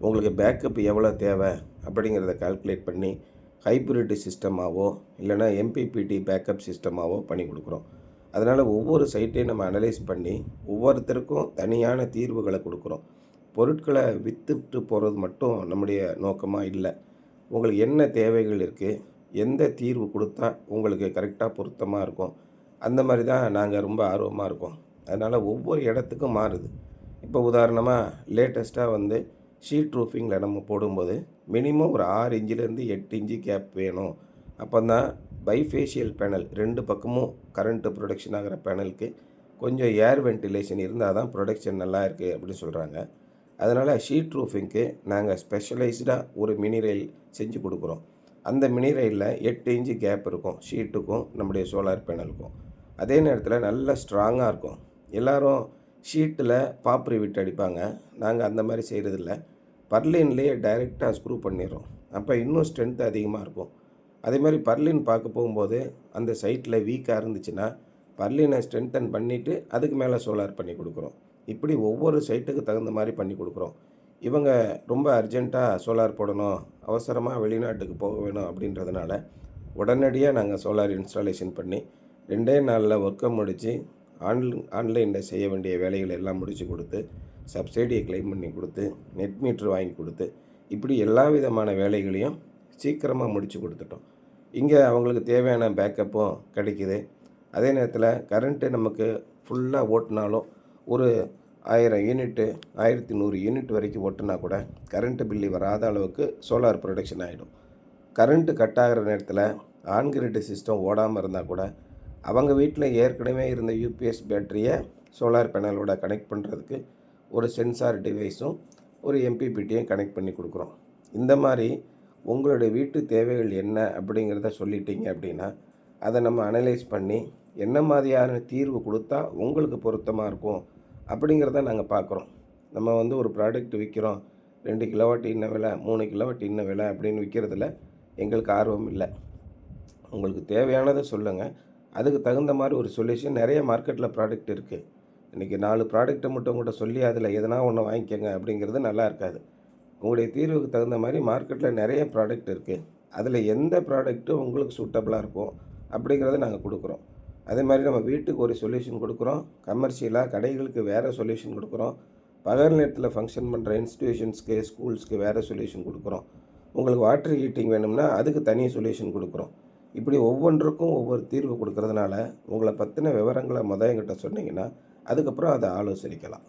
உங்களுக்கு பேக்கப் எவ்வளோ தேவை அப்படிங்கிறத கால்குலேட் பண்ணி ஹைப்ரிட் சிஸ்டமாகவோ இல்லைனா எம்பிபிடி பேக்கப் சிஸ்டமாகவோ பண்ணி கொடுக்குறோம். அதனால் ஒவ்வொரு சைட்டையும் நம்ம அனலைஸ் பண்ணி ஒவ்வொருத்தருக்கும் தனியான தீர்வுகளை கொடுக்குறோம். பொருட்களை விற்றுட்டு போகிறது மட்டும் நம்முடைய நோக்கமாக இல்லை. உங்களுக்கு என்ன தேவைகள் இருக்குது, எந்த தீர்வு கொடுத்தா உங்களுக்கு கரெக்டாக பொருத்தமாக இருக்கும், அந்த மாதிரி தான் நாங்கள் ரொம்ப ஆர்வமாக இருக்கோம். அதனால் ஒவ்வொரு இடத்துக்கும் மாறுது. இப்போ உதாரணமாக லேட்டஸ்ட்டாக ஷீட் ரூஃபிங்கில் நம்ம போடும்போது மினிமம் ஒரு 6 இன்ச்சிலேருந்து 8 இன்ச்சு கேப் வேணும். அப்போ தான் பைஃபேஷியல் பேனல் 2 பக்கமும் கரண்ட்டு ப்ரொடக்ஷன் ஆகிற பேனலுக்கு கொஞ்சம் ஏர் வென்டிலேஷன் இருந்தால் தான் ப்ரொடக்ஷன் நல்லா இருக்குது அப்படின்னு சொல்கிறாங்க. அதனால் ஷீட் ரூஃபிங்க்கு நாங்கள் ஸ்பெஷலைஸ்டாக ஒரு மினி ரயில் செஞ்சு கொடுக்குறோம். அந்த மினி ரயிலில் 8 இன்ச்சு கேப் இருக்கும் ஷீட்டுக்கும் நம்முடைய சோலார் பேனலுக்கும். அதே நேரத்தில் நல்ல ஸ்ட்ராங்காக இருக்கும். எல்லோரும் ஷீட்டில் பாப்ரி விட்டு அடிப்பாங்க. நாங்கள் அந்த மாதிரி செய்கிறதில்ல. பர்லின்லேயே டைரெக்டாக ஸ்க்ரூ பண்ணிடுறோம். அப்போ இன்னும் ஸ்ட்ரென்த் அதிகமாக இருக்கும். அதே மாதிரி பர்லின் பார்க்க போகும்போது அந்த சைட்டில் வீக்காக இருந்துச்சுன்னா பர்லினை ஸ்ட்ரென்தன் பண்ணிவிட்டு அதுக்கு மேலே சோலார் பண்ணி கொடுக்குறோம். இப்படி ஒவ்வொரு சைட்டுக்கு தகுந்த மாதிரி பண்ணி கொடுக்குறோம். இவங்க ரொம்ப அர்ஜெண்ட்டாக சோலார் போடணும், அவசரமாக வெளிநாட்டுக்கு போக வேணும் அப்படின்றதுனால உடனடியாக நாங்கள் சோலார் இன்ஸ்டாலேஷன் பண்ணி 2 நாளில் ஒர்க்கை முடித்து ஆன்லைனில் செய்ய வேண்டிய வேலைகள் எல்லாம் முடித்து கொடுத்து சப்சிடியை கிளைம் பண்ணி கொடுத்து நெட் மீட்ரு வாங்கி கொடுத்து இப்படி எல்லா விதமான வேலைகளையும் சீக்கிரமாக முடித்து கொடுத்துட்டோம். இங்கே அவங்களுக்கு தேவையான பேக்கப்பும் கிடைக்கிது. அதே நேரத்தில் கரண்ட்டு நமக்கு ஃபுல்லாக ஓட்டினாலும் ஒரு 1000 யூனிட்டு 1100 யூனிட் வரைக்கும் ஓட்டுனா கூட கரண்ட்டு பில்லு வராத அளவுக்கு சோலார் ப்ரொடக்ஷன் ஆகிடும். கரண்ட்டு கட் ஆகிற நேரத்தில் ஆன்கிரிட் சிஸ்டம் ஓடாமல் இருந்தால் கூட அவங்க வீட்டில் ஏற்கனவே இருந்த யூபிஎஸ் பேட்டரியை சோலார் பேனலோட கனெக்ட் பண்ணுறதுக்கு ஒரு சென்சார் டிவைஸும் ஒரு எம்பிபிடியும் கனெக்ட் பண்ணி கொடுக்குறோம். இந்த மாதிரி உங்களுடைய வீட்டு தேவைகள் என்ன அப்படிங்கிறத சொல்லிட்டீங்க அப்படின்னா அதை நம்ம அனலைஸ் பண்ணி என்ன மாதிரியான தீர்வு கொடுத்தா உங்களுக்கு பொருத்தமாக இருக்கும் அப்படிங்கிறத நாங்கள் பார்க்குறோம். நம்ம ஒரு ப்ராடக்ட் விற்கிறோம், 2 கிலோவாட் இன்ன விலை, 3 கிலோவாட் இன்ன விலை அப்படின்னு விற்கிறதுல எங்களுக்கு ஆர்வம் இல்லை. உங்களுக்கு தேவையானதை சொல்லுங்கள். அதுக்கு தகுந்த மாதிரி ஒரு சொல்யூஷன் நிறைய மார்க்கெட்டில் ப்ராடக்ட் இருக்குது. இன்றைக்கி 4 ப்ராடக்ட்டை மட்டும் கூட சொல்லி அதில் எதனா ஒன்று வாங்கிக்கோங்க அப்படிங்கிறது நல்லா இருக்காது. உங்களுடைய தீர்வுக்கு தகுந்த மாதிரி மார்க்கெட்டில் நிறைய ப்ராடக்ட் இருக்குது. அதில் எந்த ப்ராடக்ட்டு உங்களுக்கு சூட்டபுளாக இருக்கும் அப்படிங்கிறத நாங்கள் கொடுக்குறோம். அதே மாதிரி நம்ம வீட்டுக்கு ஒரு சொல்யூஷன் கொடுக்குறோம், கமர்ஷியலாக கடைகளுக்கு வேறு சொல்யூஷன் கொடுக்குறோம், பகல் நேரத்தில் ஃபங்க்ஷன் பண்ணுற இன்ஸ்டிடியூஷன்ஸ்க்கு ஸ்கூல்ஸ்க்கு வேறு சொல்யூஷன் கொடுக்குறோம். உங்களுக்கு வாட்டர் ஹீட்டிங் வேணும்னா அதுக்கு தனி சொல்யூஷன் கொடுக்குறோம். இப்படி ஒவ்வொன்றுக்கும் ஒவ்வொரு தீர்வு கொடுக்கறதுனால உங்களை பற்றின விவரங்களை என்கிட்ட சொன்னீங்கன்னா அதுக்கப்புறம் அதை ஆலோசனைக்கலாம்.